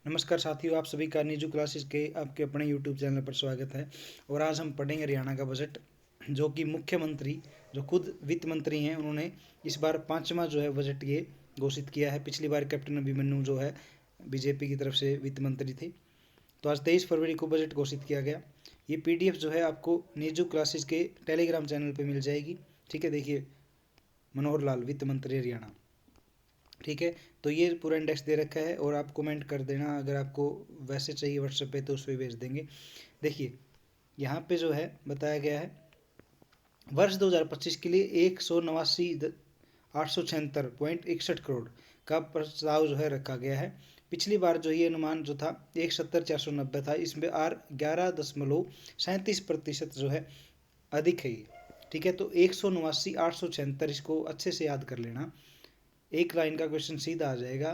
नमस्कार साथियों, आप सभी का निजू क्लासेस के आपके अपने यूट्यूब चैनल पर स्वागत है। और आज हम पढ़ेंगे हरियाणा का बजट, जो कि मुख्यमंत्री जो खुद वित्त मंत्री हैं उन्होंने इस बार पाँचवा जो है बजट ये घोषित किया है। पिछली बार कैप्टन अभिमन्यु जो है बीजेपी की तरफ से वित्त मंत्री थे। तो आज 23 फरवरी को बजट घोषित किया गया। ये पीडीएफ जो है आपको निजू क्लासेस के टेलीग्राम चैनल पर मिल जाएगी। ठीक है, देखिए मनोहर लाल वित्त मंत्री हरियाणा। ठीक है, तो ये पूरा इंडेक्स दे रखा है और आप कमेंट कर देना अगर आपको वैसे चाहिए व्हाट्सएप पे तो उस पर भेज देंगे। देखिए यहाँ पे जो है बताया गया है वर्ष 2025 के लिए 189,876.61 करोड़ का प्रस्ताव जो है रखा गया है। पिछली बार जो ये अनुमान जो था 170,490 था, इसमें 11.37% जो है अधिक है ये। ठीक है, तो 189,876 इसको अच्छे से याद कर लेना। एक लाइन का क्वेश्चन सीधा आ जाएगा।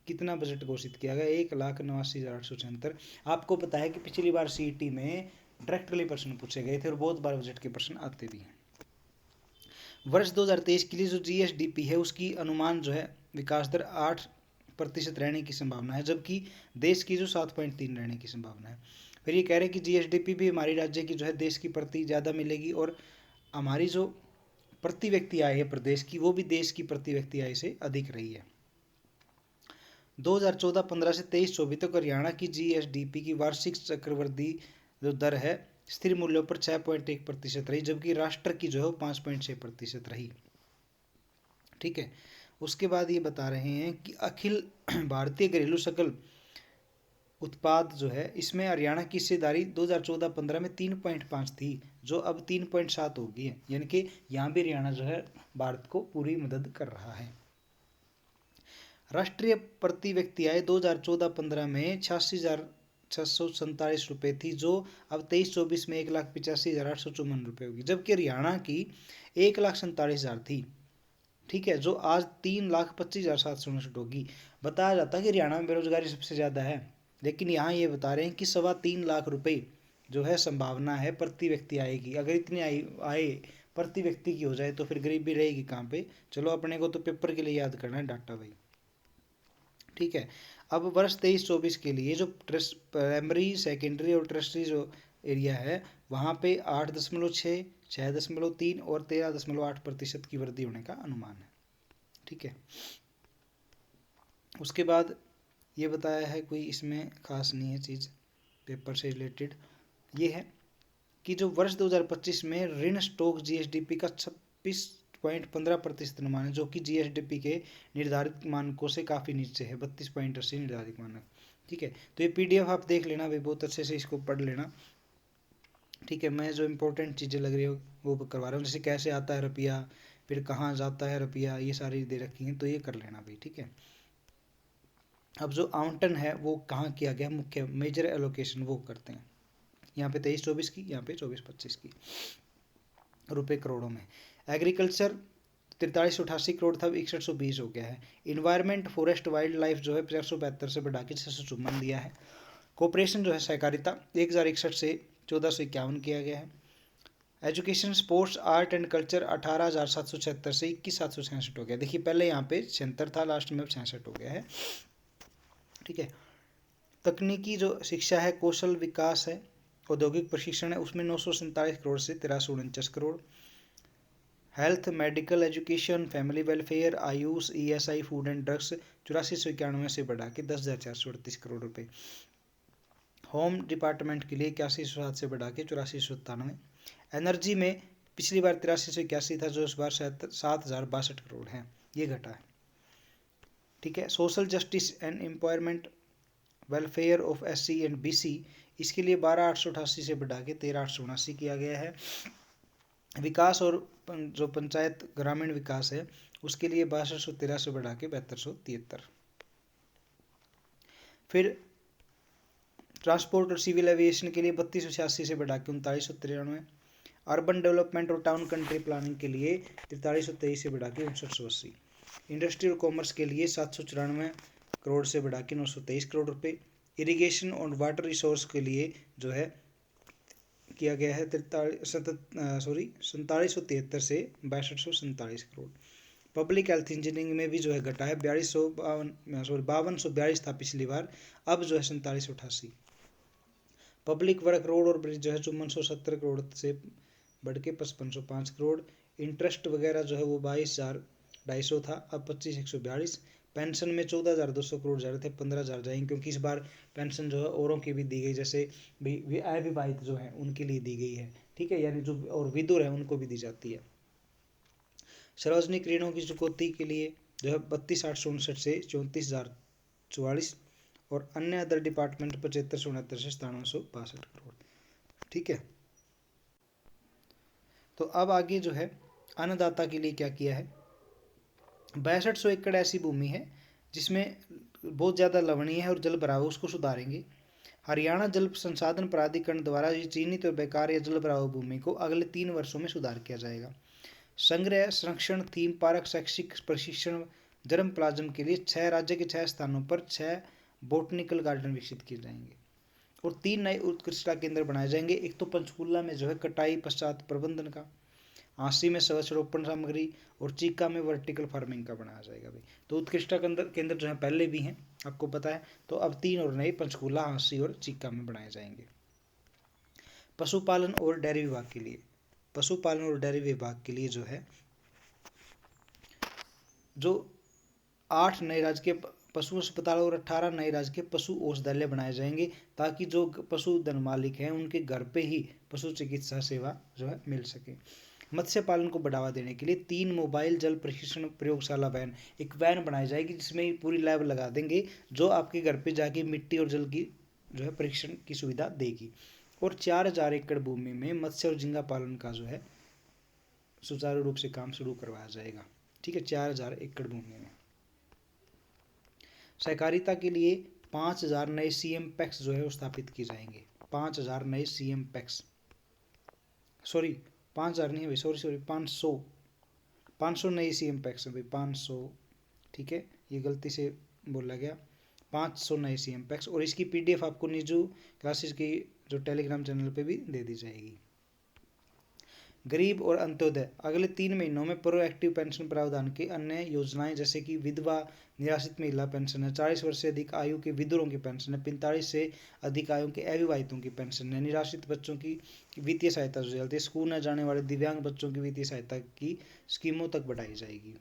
कितना बजट घोषित किया गया? 1,89,876। आपको पता है कि पिछली बार सीईटी में डायरेक्टली प्रश्न पूछे गए थे और बहुत बार बजट के प्रश्न आते भी हैं। वर्ष 2023 के लिए जो जीएसडीपी है उसकी अनुमान जो है विकास दर 8% रहने की संभावना है, जबकि देश की जो 7.3 रहने की संभावना है। फिर ये कह रहे हैं कि जीएसडीपी भी हमारी राज्य की जो है देश की प्रति ज़्यादा मिलेगी और हमारी जो प्रति व्यक्ति आय है प्रदेश की, वो भी देश की प्रति व्यक्ति आय से अधिक रही है। 2014-15 से 23-24 तक हरियाणा की जीएसडीपी की वार्षिक चक्रवृद्धि जो दर है स्थिर मूल्यों पर 6.1% रही, जबकि राष्ट्र की जो है 5.6% रही। ठीक है, उसके बाद ये बता रहे हैं कि अखिल भारतीय घरेलू सकल उत्पाद जो है इसमें हरियाणा की हिस्सेदारी 2014-15 में 3.5 थी, जो अब 3.7 हो गई है। यानी कि यहाँ भी हरियाणा जो है भारत को पूरी मदद कर रहा है। राष्ट्रीय प्रति व्यक्ति आय 2014-15 में 86,647 रुपये थी, जो अब 23-24 में 1,85,854 रुपये होगी, जबकि हरियाणा की 1,47,000 थी। ठीक है, जो आज 3,25,759 होगी। बताया जाता है कि हरियाणा में बेरोजगारी सबसे ज़्यादा है, लेकिन यहाँ ये बता रहे हैं कि 3.25 लाख रुपये जो है संभावना है प्रति व्यक्ति आएगी। अगर इतनी आय प्रति व्यक्ति की हो जाए तो फिर गरीबी रहेगी कहाँ पे। चलो, अपने को तो पेपर के लिए याद करना है डाटा भाई। ठीक है, अब वर्ष 23-24 के लिए जो प्राइमरी, सेकेंडरी और टर्शरी जो एरिया है वहाँ पे 8.6, 6.3 और 13.8% की वृद्धि होने का अनुमान है। ठीक है, उसके बाद ये बताया है, कोई इसमें खास नहीं है चीज़ पेपर से रिलेटेड। ये है कि जो वर्ष 2025 में ऋण स्टॉक जीएसडीपी का 26.15% अनुमान है, जो कि जीएसडीपी के निर्धारित मानकों से काफ़ी नीचे है। 32.80 निर्धारित मानक। ठीक है, तो ये पीडीएफ आप देख लेना भाई, बहुत अच्छे से इसको पढ़ लेना। ठीक है, मैं जो इंपॉर्टेंट चीज़ें लग रही हो वो करवा रहा हूँ, जैसे कैसे आता है रुपया, फिर कहाँ जाता है रुपया, ये सारी दे रखी हैं, तो ये कर लेना भाई। ठीक है, अब जो आवंटन है वो कहाँ किया गया, मुख्य मेजर एलोकेशन वो करते हैं। यहाँ पे 23-24 की, यहाँ पे 24-25 की रुपए करोड़ों में। एग्रीकल्चर 4388 करोड़ था, 6120 हो गया है। इन्वायरमेंट, फॉरेस्ट, वाइल्ड लाइफ जो है 472 से बढ़ा के 654 दिया है। कोऑपरेशन जो है सहकारिता 1061 से 1451 किया गया है। Education, sports, art and culture 18,776 से 21,766 हो गया। देखिए पहले यहाँ पे 76 था, लास्ट में अब 66 हो गया है। ठीक है, तकनीकी जो शिक्षा है, कौशल विकास है, औद्योगिक प्रशिक्षण है, उसमें 947 करोड़ से 1349 crore. Health, medical education, family welfare, Ayush, ESI, food and drugs 8491 से बढ़ा के 10,438 करोड़ रुपए। होम डिपार्टमेंट के लिए 8107 से बढ़ा के 8497। एनर्जी में पिछली बार 8381 था, जो इस बार 7,062 करोड़ है, ये घटा है। ठीक है, social justice and empowerment, welfare of SC and BC, इसके लिए 12,888 से बढ़ा के 13,879 किया गया है। विकास और जो पंचायत ग्रामीण विकास है उसके लिए 6213 से बढ़ा के 7273। फिर ट्रांसपोर्ट और सिविल एविएशन के लिए 3286 से बढ़ा के 3993। अर्बन डेवलपमेंट और टाउन कंट्री प्लानिंग के लिए 4323 से बढ़ा के 5980। इंडस्ट्री और कॉमर्स के लिए 794 करोड़ से बढ़ा के 923 करोड़ रुपए। इरिगेशन और वाटर रिसोर्स के लिए जो है किया गया है 4773 से 6247 करोड़। पब्लिक हेल्थ इंजीनियरिंग में भी जो है घटा है, 5242 था पिछली बार, अब जो है 4788। पब्लिक वर्क रोड और ब्रिज जो है 5470 करोड़ से बढ़ के 5505 करोड़। इंटरेस्ट वगैरह जो है वो 22,250 था, अब 25,142। पेंशन में 14,200 करोड़ जा रहे थे, 15,000 जाएंगे, क्योंकि इस बार पेंशन जो है औरों की भी दी गई, जैसे अविवाहित जो है उनके लिए दी गई है, ठीक है, यानी जो और विधुर है उनको भी दी जाती है। सार्वजनिक ऋणों की चुकौती के लिए जो है 32,859 से 34,044, और अन्य अदर डिपार्टमेंट 7569 से 9762 करोड़, ठीक है। तो अब आगे जो है अन्नदाता के लिए क्या किया है, 6200 एकड़ ऐसी भूमि है जिसमें बहुत ज़्यादा लवणीय है और जल भराव, उसको सुधारेंगे। हरियाणा जल संसाधन प्राधिकरण द्वारा ये चिन्हित और बेकार या जल भराव भूमि को अगले 3 वर्षों में सुधार किया जाएगा। संग्रह, संरक्षण, थीम पार्क, शैक्षिक प्रशिक्षण, जर्म प्लाज्म के लिए 6 राज्य के 6 स्थानों पर 6 बोटनिकल गार्डन विकसित किए जाएंगे और 3 नए उत्कृष्टता केंद्र बनाए जाएंगे। एक तो पंचकूला में जो है कटाई पश्चात प्रबंधन का, आंसी में वृक्षारोपण सामग्री, और चीका में वर्टिकल फार्मिंग का बनाया जाएगा भाई। तो उत्कृष्टता केंद्र जो है पहले भी हैं, आपको पता है, तो अब 3 और नए पंचकूला, आंसी और चीका में बनाए जाएंगे। पशुपालन और डेयरी विभाग के लिए, पशुपालन और डेयरी विभाग के लिए जो है जो 8 नए राजकीय पशु अस्पताल और 18 नए राजकीय पशु औषधालय बनाए जाएंगे, ताकि जो पशुधन मालिक हैं उनके घर पे ही पशु चिकित्सा सेवा जो है मिल सके। मत्स्य पालन को बढ़ावा देने के लिए 3 मोबाइल जल प्रशिक्षण प्रयोगशाला वैन, एक वैन बनाई जाएगी जिसमें पूरी लैब लगा देंगे, जो आपके घर पे जाके मिट्टी और जल की जो है परीक्षण की सुविधा देगी। और 4000 एकड़ भूमि में मत्स्य और झींगा पालन का जो है सुचारू रूप से काम शुरू करवाया जाएगा, ठीक है, 4000 एकड़ भूमि में। सहकारिता के लिए 5000 नए सीएम पैक्स जो है वो स्थापित किए जाएंगे, 5000 नए सीएम पैक्स, सॉरी 5000 नहीं भाई, सॉरी 500 नए सीएम पैक्स हैं भाई, 500, ठीक है, ये गलती से बोला गया, 500 नए सीएम पैक्स। और इसकी पीडीएफ आपको निजू क्लासेस की जो टेलीग्राम चैनल पे भी दे दी जाएगी। गरीब और अंत्योदय, अगले 3 महीनों में प्रोएक्टिव पेंशन प्रावधान की अन्य योजनाएं जैसे कि विधवा निराश्रित महिला पेंशन है, 40 वर्ष से अधिक आयु के विधुरों की पेंशन है, 45 से अधिक आयु के अविवाहितों की पेंशन है, निराश्रित बच्चों की वित्तीय सहायता जो चलती है, स्कूल न जाने वाले दिव्यांग बच्चों की वित्तीय सहायता की स्कीमों तक बढ़ाई जाएगी,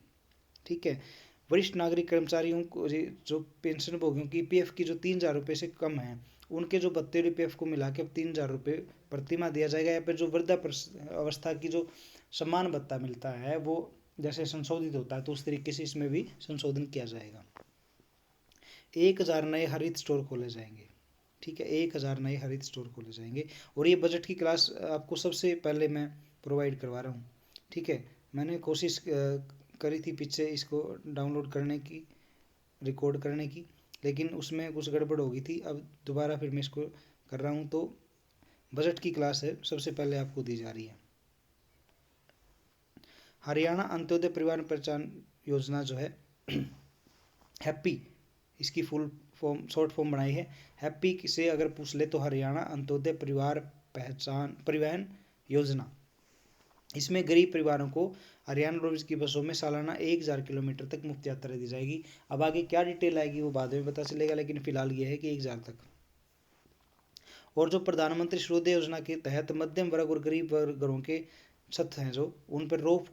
ठीक है। वरिष्ठ नागरिक कर्मचारियों को जो पेंशन भोगियों की ईपीएफ की जो 3,000 रुपये से कम है, उनके जो 72 ईपीएफ को मिला के अब 3,000 रुपये प्रतिमाह दिया जाएगा। या फिर जो वृद्धा अवस्था की जो सम्मान भत्ता मिलता है वो जैसे संशोधित होता है, तो उस तरीके से इसमें भी संशोधन किया जाएगा। 1000 नए हरित स्टोर खोले जाएंगे, ठीक है, 1000 नए हरित स्टोर खोले जाएंगे। और ये बजट की क्लास आपको सबसे पहले मैं प्रोवाइड करवा रहा हूँ, ठीक है। मैंने कोशिश करी थी पीछे इसको डाउनलोड करने की, रिकॉर्ड करने की, लेकिन उसमें कुछ गड़बड़ हो गई थी, अब दोबारा फिर मैं इसको कर रहा हूँ। तो बजट की क्लास है, सबसे पहले आपको दी जा रही है। हरियाणा अंत्योदय परिवार पहचान योजना जो है हैप्पी, इसकी फुल फॉर्म शॉर्ट फॉर्म बनाई है। हैप्पी से अगर पूछ ले तो हरियाणा अंत्योदय परिवार पहचान परिवहन योजना, इसमें गरीब परिवारों को हरियाणा रोडवेज की बसों में सालाना 1000 किलोमीटर तक मुफ्त यात्रा दी जाएगी। अब आगे क्या डिटेल आएगी वो बाद में पता चलेगा, लेकिन फिलहाल ये है कि 1000 तक। और जो प्रधानमंत्री सूर्योदय योजना के तहत मध्यम वर्ग और गरीब वर्गों के छत हैं जो, उन पर रूफ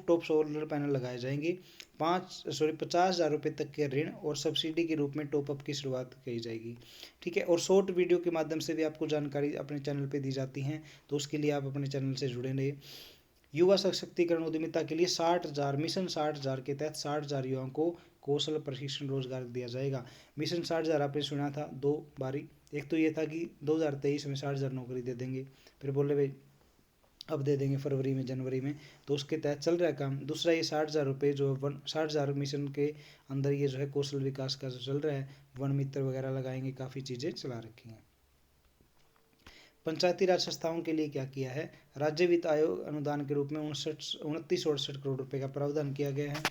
टॉप सोलर पैनल लगाए जाएंगे। 50,000 रुपये तक के ऋण और सब्सिडी के रूप में टॉपअप की शुरुआत की जाएगी, ठीक है। और शॉर्ट वीडियो के माध्यम से भी आपको जानकारी अपने चैनल पे दी जाती हैं, तो उसके लिए आप अपने चैनल से जुड़े रहिए। युवा सशक्तिकरण उद्यमिता के लिए 60,000 मिशन 60,000 के तहत 60,000 युवाओं को कौशल प्रशिक्षण रोजगार दिया जाएगा। मिशन 60,000 आपने सुना था 2 बारी, एक तो ये था कि 2023 में 60,000 नौकरी दे देंगे, फिर बोले भाई अब दे देंगे फरवरी में जनवरी में, तो उसके तहत चल रहा है काम। दूसरा ये 60,000 रुपये जो 60,000 मिशन के अंदर ये जो है कौशल विकास का जो चल रहा है, वन मित्र वगैरह लगाएंगे, काफ़ी चीज़ें चला रखी हैं। पंचायती राज संस्थाओं के लिए क्या किया है, राज्य वित्त आयोग अनुदान के रूप में 2968 करोड़ रुपए का प्रावधान किया गया है।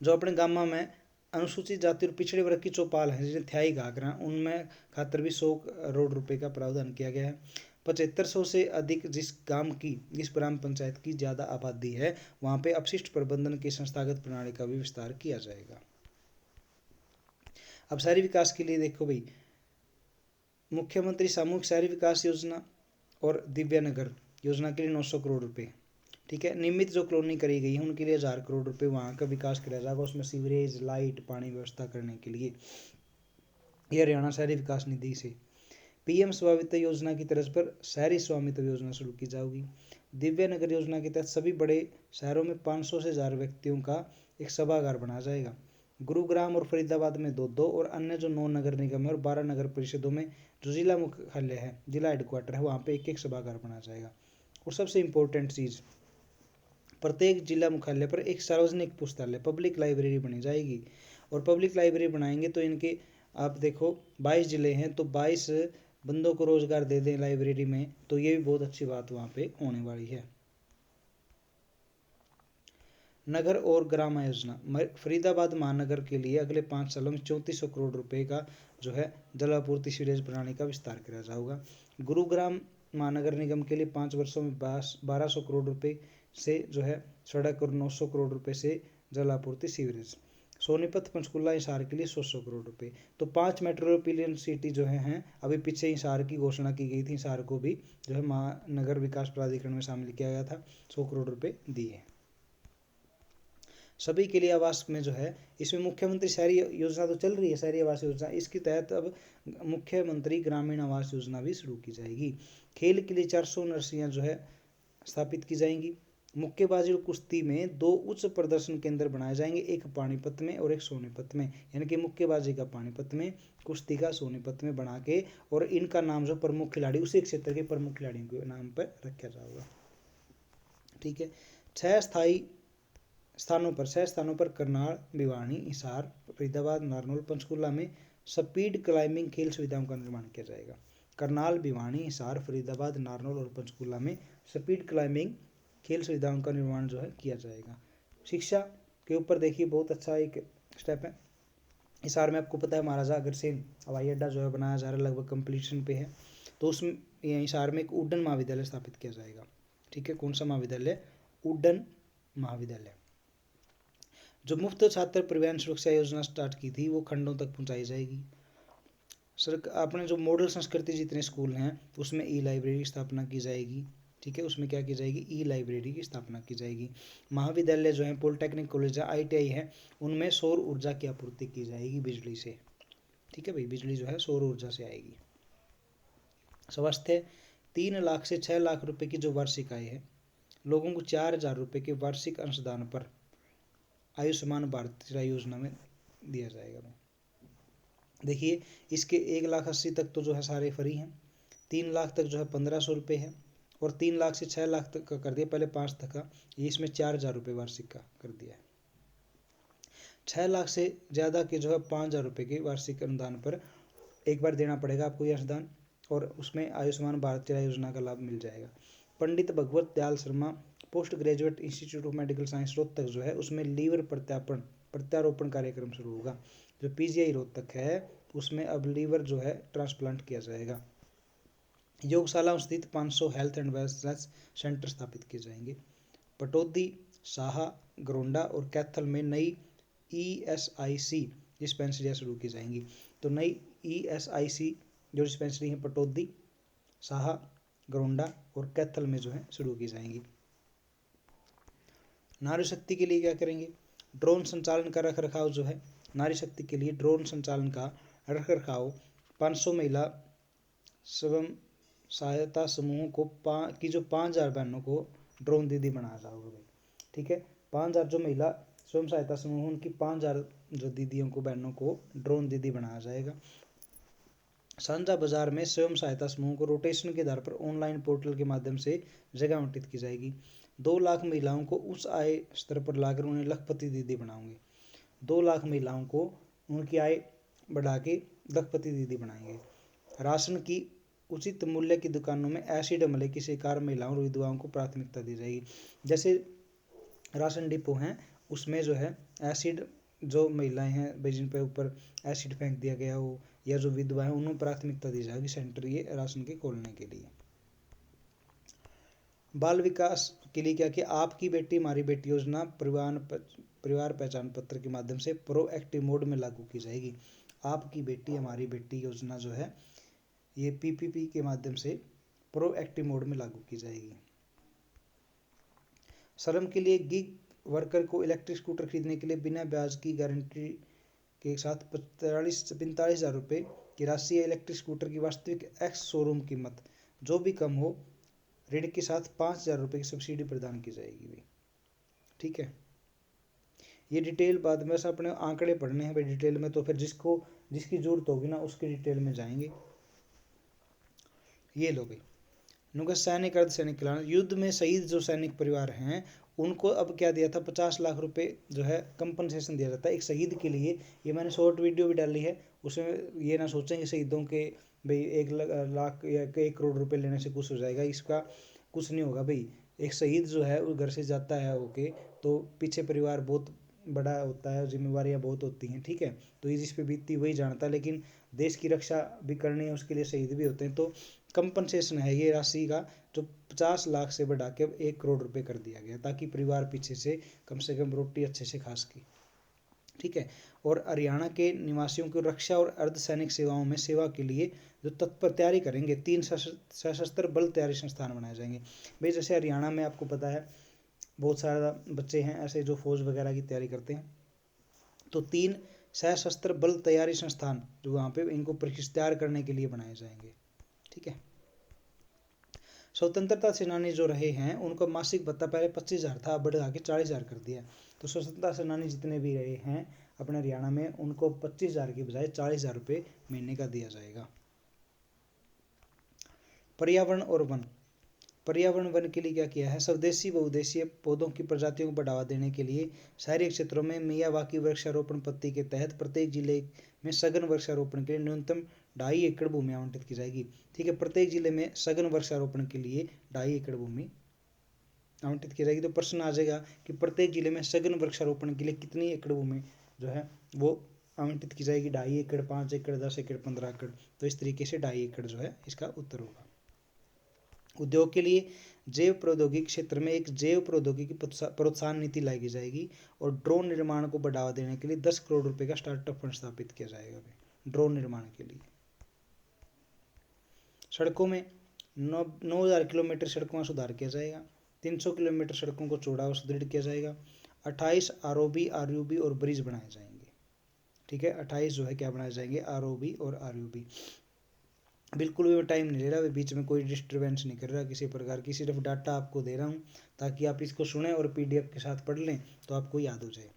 जो अपने गाँव में अनुसूचित जाति और पिछड़े वर्ग की चौपाल है, जिन्हें थ्याई घाघरा, उनमें खातर भी 100 करोड़ रुपए का प्रावधान किया गया है। 7500 से अधिक जिस ग्राम पंचायत की ज़्यादा आबादी है वहाँ पे अपशिष्ट प्रबंधन की संस्थागत प्रणाली का भी विस्तार किया जाएगा। अब शहरी विकास के लिए देखो भाई, मुख्यमंत्री सामूहिक शहरी विकास योजना और दिव्या नगर योजना के लिए 900 करोड़ रुपए, ठीक है। नियमित जो कॉलोनी करी गई है उनके लिए 1000 करोड़ रुपए वहाँ का विकास किया जाएगा, उसमें सीवरेज, लाइट, पानी व्यवस्था करने के लिए। यह हरियाणा शहरी विकास निधि से। पीएम स्वामित्व योजना की तर्ज पर शहरी स्वामित्व योजना शुरू की जाएगी। दिव्य नगर योजना के तहत सभी बड़े शहरों में 500 से 1000 व्यक्तियों का एक सभागार बनाया जाएगा। गुरुग्राम और फरीदाबाद में 2-2 और अन्य जो 9 नगर निगम है और 12 नगर परिषदों में जो जिला मुख्यालय है, जिला हेडक्वार्टर है, वहाँ पे एक सभागार बनाया जाएगा। और सबसे इम्पोर्टेंट चीज़, प्रत्येक जिला मुख्यालय पर एक सार्वजनिक पुस्तकालय, पब्लिक लाइब्रेरी बनी जाएगी। और पब्लिक लाइब्रेरी बनाएंगे तो इनके आप देखो 22 जिले हैं तो 22 बंदों को रोजगार दे दें लाइब्रेरी में, तो ये भी बहुत अच्छी बात वहाँ पे होने वाली है। नगर और ग्राम योजना, फरीदाबाद महानगर के लिए अगले 5 सालों में 3400 करोड़ रुपए का जो है जल आपूर्ति सीवरेज प्रणाली का विस्तार किया जाएगा। गुरुग्राम महानगर निगम के लिए 5 वर्षों में 1200 करोड़ रुपए से जो है सड़क और 900 करोड़ रुपए से जल आपूर्ति सीवरेज। सोनीपत, पंचकुला, हिसार के लिए 100 करोड़ रुपए। तो 5 मेट्रोपॉलिटन सिटी जो हैं अभी पीछे हिसार की घोषणा की गई थी, हिसार को भी जो है महानगर विकास प्राधिकरण में शामिल किया गया था, 100 करोड़ रुपए दिए। सभी के लिए आवास में जो है इसमें मुख्यमंत्री शहरी योजना तो चल रही है, शहरी आवास योजना, इसके तहत अब मुख्यमंत्री ग्रामीण आवास योजना भी शुरू की जाएगी। खेल के लिए 400 नर्सरियाँ जो है स्थापित की जाएंगी। मुक्केबाजी और कुश्ती में 2 उच्च प्रदर्शन केंद्र बनाए जाएंगे, एक पानीपत में और एक सोनीपत में, यानी कि मुक्केबाजी का पानीपत में, कुश्ती का सोनीपत में बना के, और इनका नाम जो प्रमुख खिलाड़ी उसी क्षेत्र के प्रमुख खिलाड़ियों के नाम पर रखा जाएगा, ठीक है। 6 स्थानों पर करनाल, भिवानी, हिसार, फरीदाबाद, नारनौल, पंचकुला में स्पीड क्लाइंबिंग खेल सुविधाओं का निर्माण किया जाएगा। करनाल, भिवानी, हिसार, फरीदाबाद, नारनौल और पंचकुला में स्पीड क्लाइंबिंग खेल सुविधाओं का निर्माण जो है किया जाएगा। शिक्षा के ऊपर देखिए बहुत अच्छा एक स्टेप है। हिसार में आपको पता है महाराजा अग्रसेन हवाई अड्डा जो है बनाया जा रहा है, लगभग कंप्लीशन पे है, तो उसमें हिसार में एक उड्डयन महाविद्यालय स्थापित किया जाएगा, ठीक है। कौन सा महाविद्यालय? उड्डयन महाविद्यालय। जो मुफ्त छात्र परिवहन सुरक्षा योजना स्टार्ट की थी वो खंडों तक पहुंचाई जाएगी। अपने जो मॉडल संस्कृति जितने स्कूल हैं उसमें ई लाइब्रेरी की स्थापना की जाएगी, ठीक है। उसमें क्या की जाएगी? ई लाइब्रेरी की स्थापना की जाएगी। महाविद्यालय जो है, पॉलिटेक्निक कॉलेज है, ITI है, उनमें सौर ऊर्जा की आपूर्ति की जाएगी बिजली से, ठीक है भाई, बिजली जो है सौर ऊर्जा से आएगी। स्वास्थ्य, 3 लाख से 6 लाख रुपए की जो वार्षिक आय है, लोगों को 4000 रुपये के वार्षिक अंशदान पर आयुष्मान भारत योजना में दिया जाएगा। देखिए इसके 1,80,000 तक तो जो है सारे फ्री हैं, 3 लाख तक जो है 1500 रुपये है, और 3 लाख से 6 लाख तक का कर दिया, पहले 5 तक का, इसमें 4000 रुपये वार्षिक का कर दिया है। 6 लाख से ज़्यादा के जो है 5000 रुपये के वार्षिक अनुदान पर एक बार देना पड़ेगा आपको ये अनुदान, और उसमें आयुष्मान भारत योजना का लाभ मिल जाएगा। Pandit Bhagwat Dayal Sharma post graduate institute of medical science Rohtak जो है उसमें लीवर प्रत्यारोपण कार्यक्रम शुरू होगा। जो PGI रोहतक है उसमें अब लीवर जो है ट्रांसप्लांट किया जाएगा। योगशालाओं स्थित 500 हेल्थ एंड वेलनेस सेंटर स्थापित किए जाएंगे। पटौदी, साहा, गरोंडा और कैथल में नई ESIC डिस्पेंसरियाँ शुरू की जाएंगी। तो नई ESIC जो डिस्पेंसरी हैं पटौदी, साहा, गरोंडा और कैथल में जो है शुरू की जाएंगी। नारी शक्ति के लिए क्या करेंगे? ड्रोन संचालन का रख रखाव जो है, नारी शक्ति के लिए ड्रोन संचालन का रख रखाव 500 महिला स्वयं सहायता समूहों को की जो 5000 बहनों को ड्रोन दीदी बनाया जाएगा भाई, ठीक है। 5000 जो महिला स्वयं सहायता समूह उनकी 5000 जो दीदियों को, बहनों को ड्रोन दीदी बनाया जाएगा। साझा बाजार में स्वयं सहायता समूह को रोटेशन के आधार पर ऑनलाइन पोर्टल के माध्यम से जगह आवंटित की जाएगी। 2 लाख महिलाओं को उस आय स्तर पर लाकर उन्हें लखपति दीदी बनाएंगे। 2 लाख महिलाओं को उनकी आय बढ़ा के लखपति दीदी बनाएंगे। राशन की उचित मूल्य की दुकानों में एसिड हमले की शिकार महिलाओं और विधवाओं को प्राथमिकता दी जाएगी। जैसे राशन डिपो हैं उसमें जो है एसिड, जो महिलाएं हैं भाई जिन पर ऊपर एसिड फेंक दिया गया हो, या जो विधवा है उन्हें प्राथमिकता दी जाएगी सेंटर ये राशन के खोलने के लिए। बाल विकास के लिए क्या किया, आपकी बेटी हमारी बेटी योजना परिवार पहचान पत्र के माध्यम से प्रोएक्टिव मोड में लागू की जाएगी। आपकी बेटी हमारी बेटी योजना जो है ये पीपीपी के माध्यम से प्रोएक्टिव मोड में लागू की जाएगी। श्रम के लिए गिग वर्कर को इलेक्ट्रिक स्कूटर खरीदने के लिए बिना ब्याज की गारंटी के साथ 45,000 रुपये की राशि या इलेक्ट्रिक स्कूटर की वास्तविक एक्स शोरूम कीमत जो भी कम हो ऋण के साथ 5,000 रुपये की सब्सिडी प्रदान की जाएगी भाई। ठीक है, ये डिटेल बाद में से अपने आंकड़े पढ़ने हैं भाई डिटेल में, तो फिर जिसकी जरूरत होगी ना उसके डिटेल में जाएंगे। ये लो भाई, उनका सैनिक अर्धसैनिक कल्याण, युद्ध में शहीद जो सैनिक परिवार हैं उनको अब क्या दिया था, 50 लाख रुपए जो है कंपनसेशन दिया जाता है एक शहीद के लिए। ये मैंने शॉर्ट वीडियो भी डाली है, उसमें ये ना सोचेंगे शहीदों के भाई 1 लाख या 1 करोड़ रुपए लेने से कुछ हो जाएगा, इसका कुछ नहीं होगा भाई। एक शहीद जो है वो घर से जाता है ओके, तो पीछे परिवार बहुत बड़ा होता है, जिम्मेवारियाँ बहुत होती हैं। ठीक है, तो ये जिस पे बीतती वही जानता है, लेकिन देश की रक्षा भी करनी है उसके लिए शहीद भी होते हैं। तो कंपनसेशन है ये राशि का जो 50 लाख से बढ़ा के 1 करोड़ रुपए कर दिया गया ताकि परिवार पीछे से कम रोटी अच्छे से खा सके। ठीक है, और हरियाणा के निवासियों को रक्षा और अर्धसैनिक सेवाओं में सेवा के लिए जो तत्पर तैयारी करेंगे 3 सशस्त्र बल तैयारी संस्थान बनाए जाएंगे भाई। जैसे हरियाणा में आपको पता है बहुत सारा बच्चे हैं ऐसे जो फौज वगैरह की तैयारी करते हैं, तो 3 सशस्त्र बल तैयारी संस्थान जो वहाँ पे इनको प्रशिक्षण तैयार करने के लिए बनाए जाएंगे। ठीक है, स्वतंत्रता सेनानी जो रहे हैं उनको मासिक भत्ता पहले 25,000 था, अब बढ़ा के 40,000 कर दिया। तो स्वतंत्रता सेनानी जितने भी रहे हैं अपने हरियाणा में उनको 25,000 की बजाय 40,000 रुपये महीने का दिया जाएगा। पर्यावरण और वन, पर्यावरण वन के लिए क्या किया है, स्वदेशी बहुउद्देशीय पौधों की प्रजातियों को बढ़ावा देने के लिए शहरी क्षेत्रों में मियावाकी वृक्षारोपण पद्धति के तहत प्रत्येक जिले में सघन वृक्षारोपण के लिए न्यूनतम 2.5 एकड़ भूमि आवंटित की जाएगी। ठीक है, प्रत्येक जिले में सघन वृक्षारोपण के लिए 2.5 एकड़ भूमि आवंटित की जाएगी। तो प्रश्न आ जाएगा कि प्रत्येक जिले में सघन वृक्षारोपण के लिए कितनी एकड़ भूमि जो है वो आवंटित की जाएगी, 2.5 एकड़, 5 एकड़, 10 एकड़, 15 एकड़। तो इस तरीके से 2.5 एकड़ जो है इसका उत्तर होगा। उद्योग के लिए जैव प्रौद्योगिकी क्षेत्र में एक जैव प्रौद्योगिकी प्रोत्साहन नीति लाई जाएगी और ड्रोन निर्माण को बढ़ावा देने के लिए 10 करोड़ रुपए का स्टार्टअप फंड स्थापित किया जाएगा ड्रोन निर्माण के लिए। सड़कों में 9,000 किलोमीटर सड़कों का सुधार किया जाएगा, 300 किलोमीटर सड़कों को चौड़ा और सुदृढ़ किया जाएगा, 28 आरओबी आरयूबी और ब्रिज बनाए जाएंगे। ठीक है, 28 जो है क्या बनाए जाएंगे, आरओबी और आरयूबी। बिल्कुल भी मैं टाइम नहीं ले रहा, बीच में कोई डिस्टर्बेंस नहीं कर रहा किसी प्रकार की, सिर्फ डाटा आपको दे रहा हूँ ताकि आप इसको सुने और पीडीएफ के साथ पढ़ लें तो आपको याद हो जाए।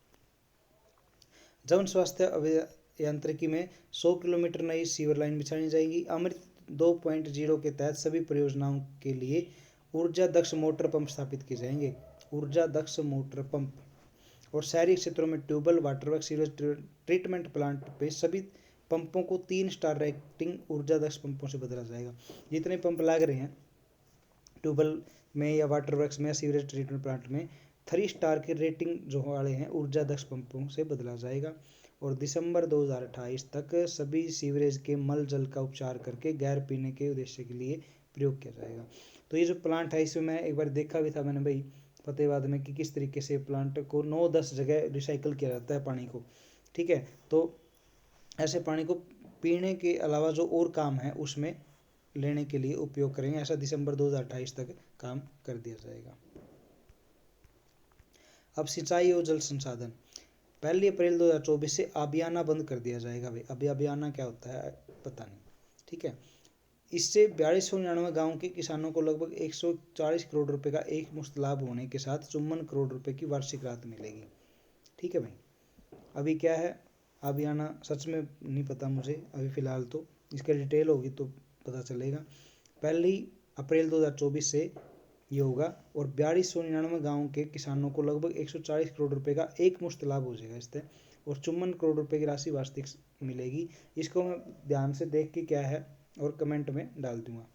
जन स्वास्थ्य अभियांत्रिकी में 100 किलोमीटर नई सीवर लाइन बिछाई जाएगी। अमृत 2.0 के तहत सभी परियोजनाओं के लिए ऊर्जा दक्ष मोटर पंप स्थापित किए जाएंगे, ऊर्जा दक्ष मोटर पंप। और शहरी क्षेत्रों में ट्यूबवेल, वाटरवर्क, सीवरेज ट्रीटमेंट प्लांट पे सभी पंपों को 3 स्टार रेटिंग ऊर्जा दक्ष पंपों से बदला जाएगा। जितने पंप लग रहे हैं ट्यूबवेल में या वाटरवर्क्स में या सीवरेज ट्रीटमेंट प्लांट में 3 स्टार के रेटिंग जो वाले हैं ऊर्जा दक्ष पंपों से बदला जाएगा। और दिसंबर 2028 तक सभी सीवरेज के मल जल का उपचार करके गैर पीने के उद्देश्य के लिए प्रयोग किया जाएगा। तो ये जो प्लांट है इसमें मैं एक बार देखा भी था मैंने भाई फतेहाबाद में कि किस तरीके से प्लांट को 9-10 जगह रिसाइकल किया जाता है पानी को। ठीक है, तो ऐसे पानी को पीने के अलावा जो और काम है उसमें लेने के लिए उपयोग करेंगे, ऐसा दिसंबर 2028 तक काम कर दिया जाएगा। अब सिंचाई और जल संसाधन, 1 अप्रैल 2024 से आबियाना बंद कर दिया जाएगा भाई। अभी आबियाना क्या होता है पता नहीं। ठीक है, इससे 4299 गाँव के किसानों को लगभग 140 करोड़ रुपए का एक मुश्त लाभ होने के साथ 54 करोड़ रुपए की वार्षिक राहत मिलेगी। ठीक है भाई, अभी क्या है आबियाना सच में नहीं पता मुझे अभी फ़िलहाल, तो इसका डिटेल होगी तो पता चलेगा। 1 अप्रैल 2024 से ये होगा और 4299 गाँव के किसानों को लगभग 140 करोड़ रुपए का एक मुश्त लाभ हो जाएगा इससे, और 54 करोड़ रुपए की राशि वार्षिक मिलेगी। इसको मैं ध्यान से देख के क्या है और कमेंट में डाल दूंगा।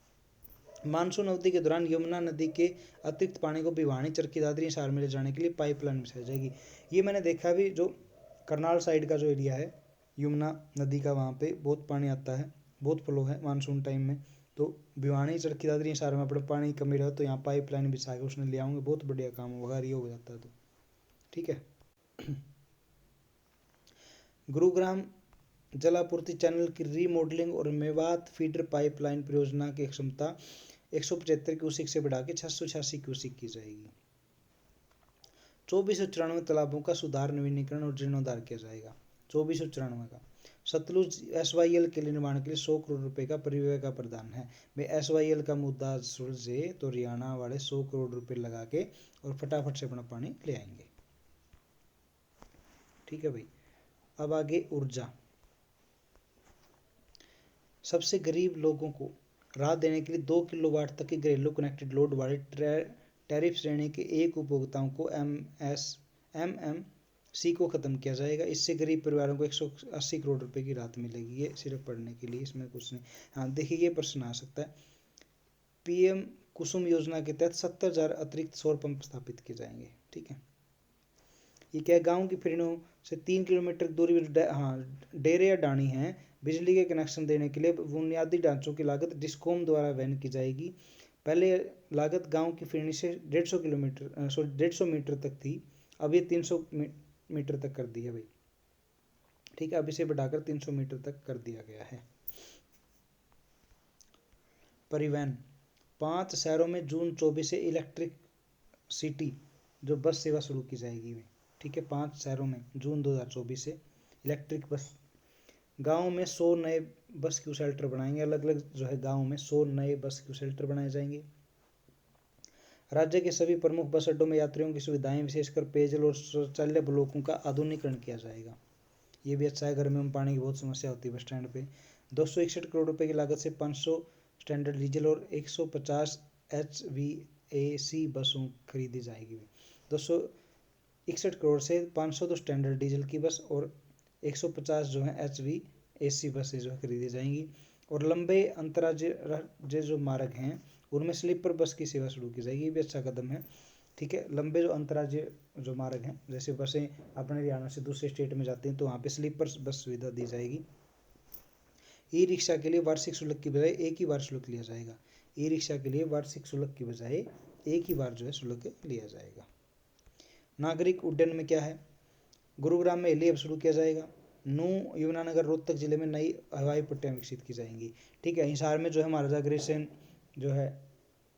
मानसून अवधि के दौरान यमुना नदी के अतिरिक्त पानी को भिवानी, चरखी दादरी, हिसार में ले जाने के लिए पाइपलाइन बिछाई जाएगी। ये मैंने देखा भी, जो करनाल साइड का जो एरिया है यमुना नदी का, वहाँ पे बहुत पानी आता है, बहुत फ्लो है मानसून टाइम में, तो भिवानी चरखी दादरी हिसार में अपने पानी कमी रहो तो यहाँ पाइपलाइन बिछा के उसने ले आऊँगे, बहुत बढ़िया काम होगा अगर ये हो जाता है तो। ठीक है। गुरुग्राम जलापूर्ति चैनल की रीमॉडलिंग और मेवात फीडर पाइपलाइन परियोजना की क्षमता 175 क्यूसिक से बढ़ा के 686 क्यूसिक की जाएगी। 2494 तालाबों का सुधार, नवीनीकरण और जीर्णोद्धार किया जाएगा। 2494 का सतलुज SYL के निर्माण के लिए 100 करोड़ रुपए का परिव्यय का प्रदान है। भाई SYL का मुद्दा सुलझे तो हरियाणा वाले 100 करोड़ रुपए लगा के और फटाफट से अपना पानी ले आएंगे। ठीक है भाई। अब आगे ऊर्जा। सबसे गरीब लोगों को राहत देने के लिए 2 किलोवाट तक की घरेलू कनेक्टेड लोड वाले टैरिफ श्रेणी के एक उपभोक्ताओं को MMC को खत्म किया जाएगा। इससे गरीब परिवारों को 180 करोड़ रुपए की राहत मिलेगी। ये सिर्फ पढ़ने के लिए, इसमें कुछ नहीं। हाँ देखिए, ये प्रश्न आ सकता है। PM कुसुम योजना के तहत 70,000 अतिरिक्त सौर पंप स्थापित किए जाएंगे। ठीक है। ये क्या, गांव की फिरनों से 3 किलोमीटर दूरी डेरे या डाणी हैं। बिजली के कनेक्शन देने के लिए बुनियादी ढांचों की लागत डिस्कॉम द्वारा वहन की जाएगी। पहले लागत गांव की फिरनी से 150 मीटर तक थी, अब ये 300 मीटर तक कर दी है भाई। ठीक है, अब इसे बढ़ाकर 300 मीटर तक कर दिया गया है। परिवहन। 5 शहरों में जून 24 से इलेक्ट्रिक सिटी जो बस सेवा शुरू की जाएगी। ठीक है, 5 शहरों में जून 2024 से इलेक्ट्रिक बस। गाँव में 100 नए बस क्यू शेल्टर बनाएंगे। अलग अलग जो है गाँव में 100 नए बस क्यू शेल्टर बनाए जाएंगे। राज्य के सभी प्रमुख बस अड्डों में यात्रियों की सुविधाएं, विशेषकर पेयजल और शौचालय ब्लॉकों का आधुनिकीकरण किया जाएगा। ये भी अच्छा है, गर्मियों में पानी की बहुत समस्या होती है बस स्टैंड पे। 261 करोड़ रुपए की लागत से 500 स्टैंडर्ड डीजल और 150 HVAC बसों खरीदी जाएगी। 261 करोड़ से 500 तो स्टैंडर्ड डीजल की बस और 150 जो है HVAC बसें जो है खरीदी जाएंगी। और लंबे अंतर्राज्यीय जो मार्ग हैं उनमें स्लीपर बस की सेवा शुरू की जाएगी। ये भी अच्छा कदम है। ठीक है, लंबे जो अंतर्राज्यीय जो मार्ग हैं, जैसे बसें अपने हरियाणा से दूसरे स्टेट में जाती हैं तो वहाँ पे स्लीपर बस सुविधा दी जाएगी। ई रिक्शा के लिए वार्षिक शुल्क की बजाय एक ही बार शुल्क लिया जाएगा। ई रिक्शा के लिए वार्षिक शुल्क की बजाय एक ही बार जो है शुल्क लिया जाएगा। नागरिक उड्डयन में क्या है, गुरुग्राम में हेली हब शुरू किया जाएगा। नूंह, यमुनानगर, रोहतक जिले में नई हवाई पट्टियाँ विकसित की जाएंगी। ठीक है, हिसार में जो है महाराजा अग्रसेन जो है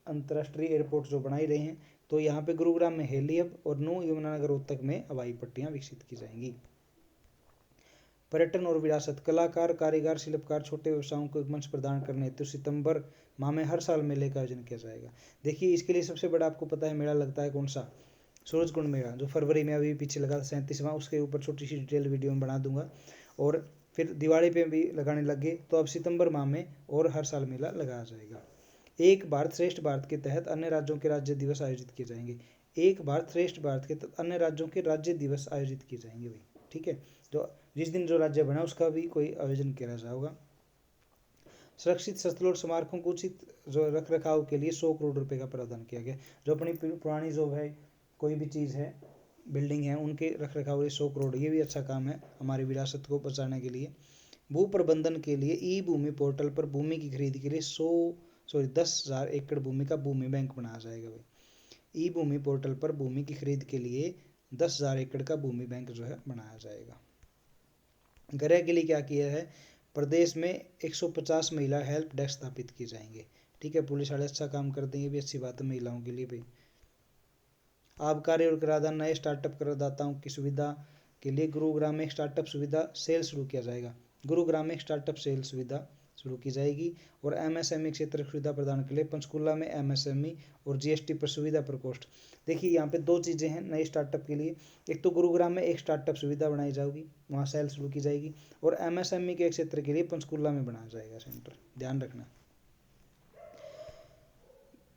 अंतर्राष्ट्रीय एयरपोर्ट जो बनाई रहे हैं, तो यहाँ पे गुरुग्राम में हेली हब और नूंह, यमुनानगर, रोहतक में हवाई पट्टियाँ विकसित की जाएंगी। पर्यटन और विरासत। कलाकार, कारीगर, शिल्पकार, छोटे व्यवसायों को मंच प्रदान करने हेतु सितंबर माह में हर साल मेले का आयोजन किया जाएगा। देखिए, इसके लिए सबसे बड़ा आपको पता है मेला लगता है कौन सा, सूरजकुंड मेला, जो फरवरी में अभी पीछे लगा 37वां। उसके ऊपर छोटी सी डिटेल वीडियो में बना दूंगा। और फिर दिवाली पे भी लगाने लगे, तो अब सितंबर माह में और हर साल मेला लगाया जाएगा। एक भारत श्रेष्ठ भारत के तहत अन्य राज्यों के राज्य दिवस आयोजित किए जाएंगे। एक भारत श्रेष्ठ भारत के तहत अन्य राज्यों के राज्य दिवस आयोजित किए जाएंगे भाई। ठीक है, जो जिस दिन जो राज्य बना उसका भी कोई आयोजन किया जाएगा। सुरक्षित स्थलों और स्मारकों को उचित जो रख रखाव के लिए 100 करोड़ रुपए का प्रावधान किया गया। जो अपनी पुरानी जो है कोई भी चीज़ है, बिल्डिंग है, उनके रख रखाव लिए 100 करोड़, ये भी अच्छा काम है हमारी विरासत को बचाने के लिए। भू प्रबंधन के लिए ई भूमि पोर्टल पर भूमि की खरीद के लिए 10,000 एकड़ भूमि का भूमि बैंक बनाया जाएगा भाई। ई भूमि पोर्टल पर भूमि की खरीद के लिए 10,000 एकड़ का भूमि बैंक जो है बनाया जाएगा। गृह के लिए क्या किया है, प्रदेश में 150 महिला हेल्प डेस्क स्थापित किए जाएंगे। ठीक है, पुलिस वाले अच्छा काम करते हैं, ये भी अच्छी बात है महिलाओं के लिए भाई। आबकारी और कराधान। नए स्टार्टअप करदाताओं की सुविधा के लिए गुरुग्राम में एक स्टार्टअप सुविधा सेल शुरू किया जाएगा। गुरुग्राम में एक स्टार्टअप सेल सुविधा शुरू की जाएगी। और MSME क्षेत्र सुविधा प्रदान के लिए पंचकुला में MSME और GST पर सुविधा प्रकोष्ठ। देखिए, यहाँ पे 2 चीज़ें हैं नए स्टार्टअप के लिए। एक तो गुरुग्राम में एक स्टार्टअप सुविधा बनाई जाएगी, वहाँ सेल शुरू की जाएगी। और MSME के क्षेत्र के लिए पंचकुला में बनाया जाएगा सेंटर, ध्यान रखना।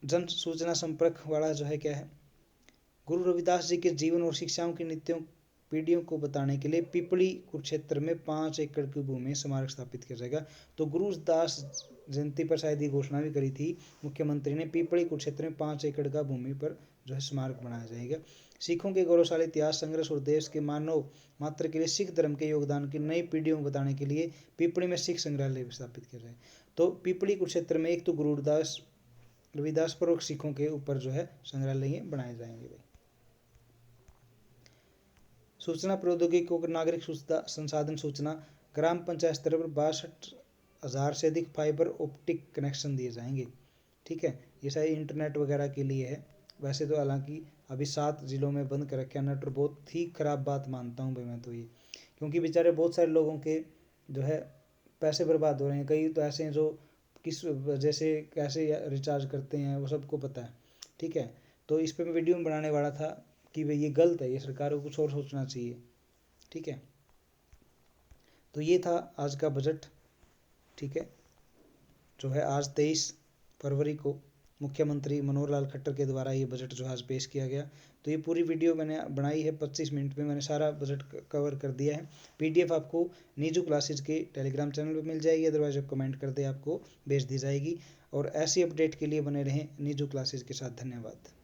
जन सूचना संपर्क वाला जो है क्या है, गुरु रविदास जी के जीवन और शिक्षाओं की नीतियों पीढ़ियों को बताने के लिए पिपली कुरुक्षेत्र में 5 एकड़ की भूमि में स्मारक स्थापित किया जाएगा। तो गुरुदास जयंती पर शायद ये घोषणा भी करी थी मुख्यमंत्री ने, पिपली कुरुक्षेत्र में 5 एकड़ का भूमि पर जो है स्मारक बनाया जाएगा। सिखों के गौरवशाली इतिहास, संघर्ष और देश के मानव मात्र के लिए सिख धर्म के योगदान की नई पीढ़ियों को बताने के लिए पिपली में सिख संग्रहालय स्थापित किया जाए। तो पिपली कुरुक्षेत्र में एक तो गुरुदास रविदास पर और सिखों के ऊपर जो है संग्रहालय बनाए जाएंगे भाई। सूचना प्रौद्योगिकी और नागरिक संसाधन सूचना, ग्राम पंचायत स्तर पर 62,000 से अधिक फाइबर ऑप्टिक कनेक्शन दिए जाएंगे। ठीक है, ये सारे इंटरनेट वगैरह के लिए है। वैसे तो हालांकि अभी 7 जिलों में बंद कर रखे नेट, बहुत ही खराब बात मानता हूँ भाई मैं तो ये, क्योंकि बेचारे बहुत सारे लोगों के जो है पैसे बर्बाद हो रहे हैं। कई तो ऐसे हैं जो किस वजह से कैसे रिचार्ज करते हैं वो सबको पता है। ठीक है, तो इस पर मैं वीडियो में बनाने वाला था कि भाई ये गलत है, ये सरकार को कुछ और सोचना चाहिए। ठीक है, तो ये था आज का बजट। ठीक है, जो है आज 23 फरवरी को मुख्यमंत्री मनोहर लाल खट्टर के द्वारा ये बजट जो आज पेश किया गया। तो ये पूरी वीडियो मैंने बनाई है 25 मिनट में, मैंने सारा बजट कवर कर दिया है। PDF आपको नीजू क्लासेज के टेलीग्राम चैनल पर मिल जाएगी, अदरवाइज आप कमेंट कर दे आपको भेज दी जाएगी। और ऐसी अपडेट के लिए बने रहें नीजू क्लासेज के साथ। धन्यवाद।